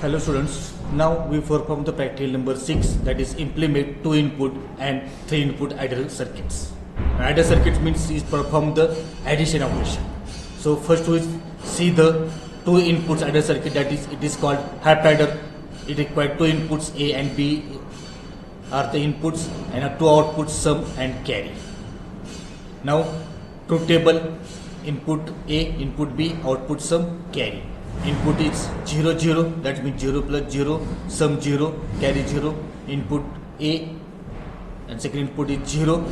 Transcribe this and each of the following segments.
Hello students, now we perform the practical number 6, that is implement 2 input and 3 input adder circuits. Adder circuits means is perform the addition operation. So first we see the 2 inputs adder circuit, that is it is called half adder. It requires 2 inputs A and B are the inputs and 2 outputs sum and carry. Now truth table, input A, input B, output sum, carry. Input is 0 0, that means 0 plus 0, sum 0, carry 0. Input A and second input is 0,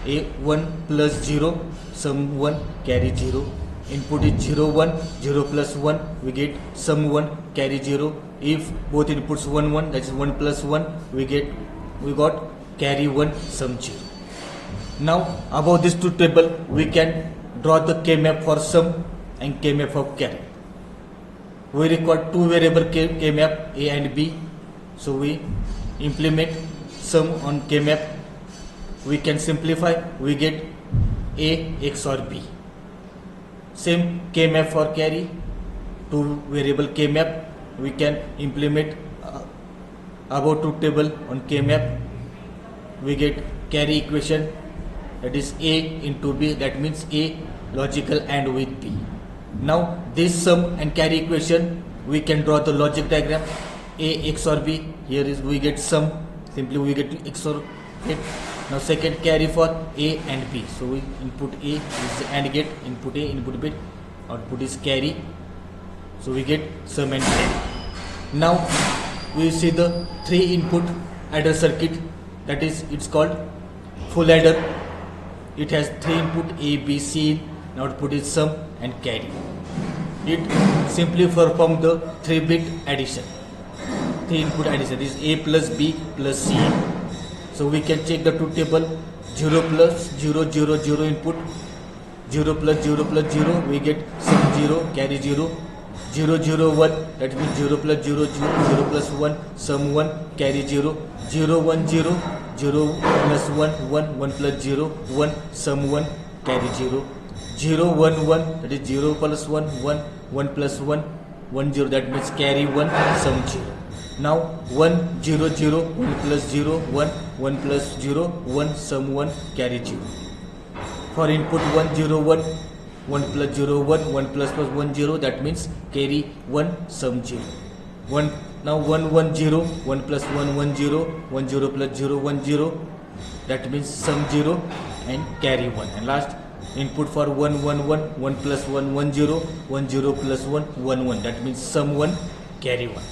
A 1 plus 0, sum 1, carry 0. Input is 0 1, 0 plus 1, we get sum 1, carry 0. If both inputs 1 1, that is 1 plus 1, we got carry 1, sum 0. Now above this truth table we can draw the K map for sum and K map for carry. We require two variable K map A and B, so we implement sum on K map. We can simplify, we get A XOR B. Same K map for carry, two variable K map, we can implement above truth table on K map. We get carry equation, that is A into B, that means A logical AND with B. Now this sum and carry equation, we can draw the logic diagram. A XOR B, here is we get sum, simply we get XOR gate. Now second carry for A and B, so we input A is AND gate, input A, input B, output is carry, so we get sum and carry. Now we see the 3 input adder circuit, that is it's called full adder. It has 3 input A, B, C, and output is sum and carry. It simply perform the 3-bit addition, 3 input addition, is A plus B plus C. So we can check the truth table, 0 plus 0 0 0 input, 0 plus 0 plus 0, we get sum 0, carry 0, 0 0 1, that means 0 plus 0 0, 0 plus 1, sum 1, carry 0, 0 1 0, 0 plus 1 1, 1 plus 0 1, sum 1, carry 0, 0 1 1, that is 0 plus 1 1, 1 plus 1 1 0, that means carry 1, sum 0. Now 1 0 0, 1 plus 0 1, 1 plus 0 1, sum 1, carry 0. For input 1 0 1, 1 plus 0 1, 1 plus 1 0, that means carry 1, sum 0. Now 1 1 0, 1 plus 1 1 0, 1 0 plus 0 1 0, that means sum 0 and carry 1. And last input for 1 1 1, 1 plus 1 1 0, 1 0 plus 1 1 1, that means sum 1, carry 1.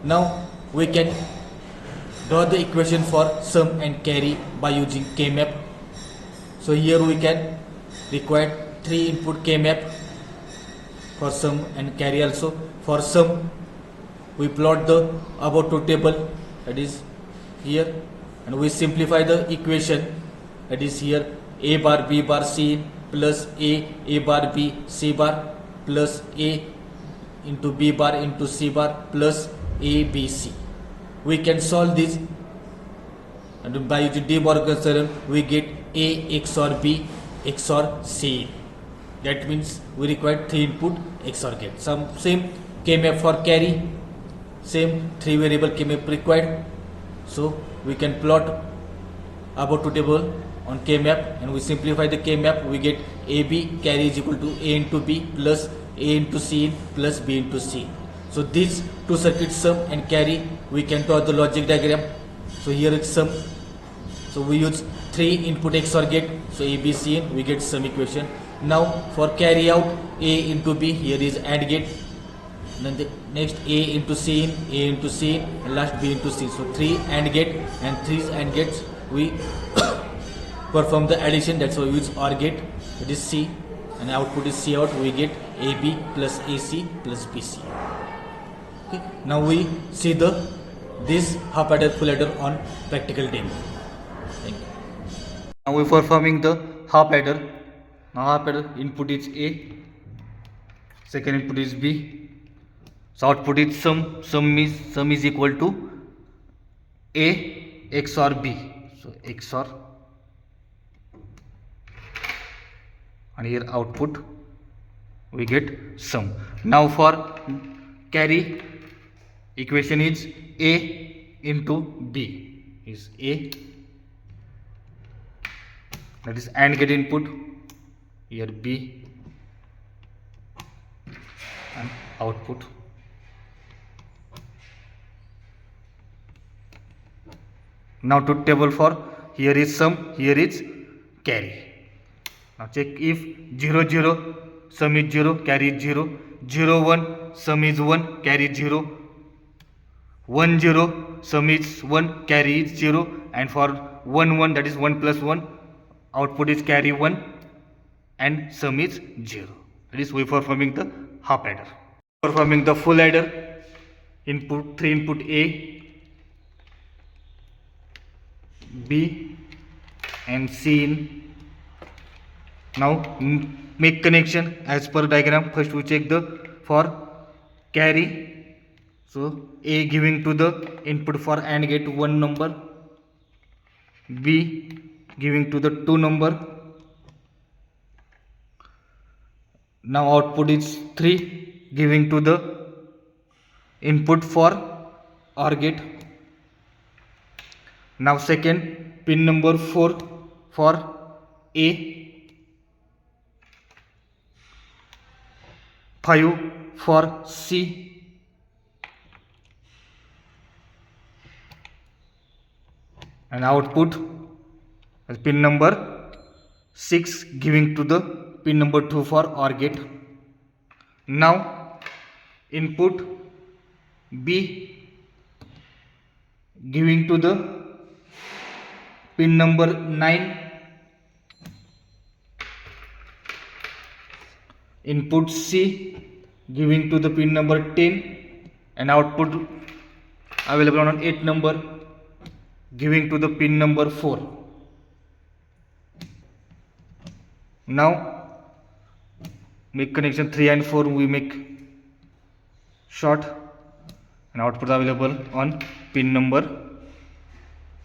Now we can draw the equation for sum and carry by using K map. So here we can require 3 input K map for sum and carry also. For sum we plot the above truth table, that is here, and we simplify the equation, that is here A bar B bar C plus A bar B C bar plus A into B bar into C bar plus A B C. We can solve this, and by using De Morgan's theorem we get A XOR B XOR C. That means we require 3 input XOR gate. Same K map for carry, same 3 variable K map required. So we can plot above truth table on K map, and we simplify the K map, we get AB carry is equal to A into B plus A into C plus B into C. So these two circuits sum and carry, we can draw the logic diagram. So here is sum, so we use 3 input XOR gate, so A B C we get sum equation. Now for carry out A into B, here is AND gate, then the next A into C in, A into C in, and last B into C. So 3 AND gate and 3 AND gates we perform the addition, that's why we use OR gate, it is C, and output is C out, we get AB plus AC plus BC. Okay. Now we see this half adder full adder on practical demo. Thank you. Now we are performing the half adder. Now half adder input is A, second input is B, so output is sum. Sum is equal to A XOR B, so XOR, and here output we get sum. Now for carry, equation is A into B is A, that is AND gate input, here B and output. Now truth table for here is sum, here is carry. Now check if 0 0 sum is 0, carry is 0, 0 1 sum is 1, carry is 0, 1 0 sum is 1, carry is 0, and for 1 1 that is 1 plus 1 output is carry 1 and sum is 0. That is we performing the half adder. Performing the full adder, input 3 input A, B and C in. Now make connection as per diagram. First we check the for carry. So A giving to the input for AND gate 1 number, B giving to the 2 number. Now output is 3 giving to the input for OR gate. Now second pin number 4 for A, 5 for C, and output as pin number 6 giving to the pin number 2 for OR gate. Now input B giving to the pin number 9, input C giving to the pin number 10, and output available on 8 number giving to the pin number 4. Now make connection 3 and 4 we make short, and output available on pin number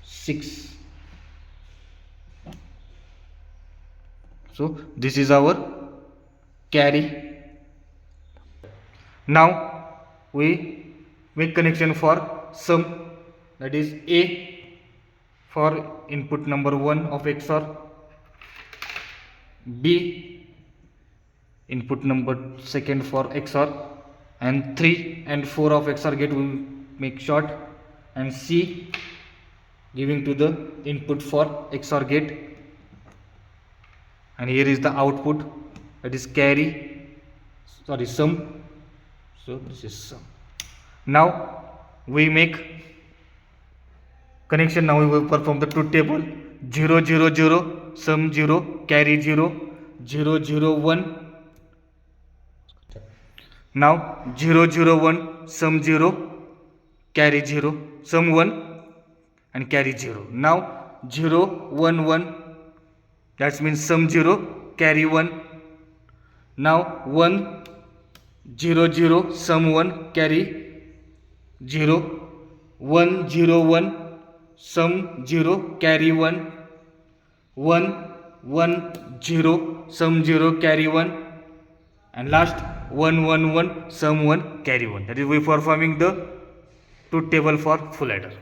6. So this is our carry. Now we make connection for sum, that is A for input number 1 of XOR, B input number 2 for XOR, and 3 and 4 of XOR gate we make short, and C giving to the input for XOR gate, and here is the output, that is sum. So this is sum. Now we make connection. Now we will perform the truth table. 0 0 0 sum 0, carry 0, 0 0 1. Now 0 0 1 sum 0, carry 0, sum 1 and carry 0. Now 0 1 1, that means sum 0, carry 1. Now 1 0 0 sum 1, carry 0, 1 0 1 sum 0, carry 1, 1 1 0 sum 0, carry 1, and last 1 1 1 sum 1, carry 1. That is we performing the truth table for full adder.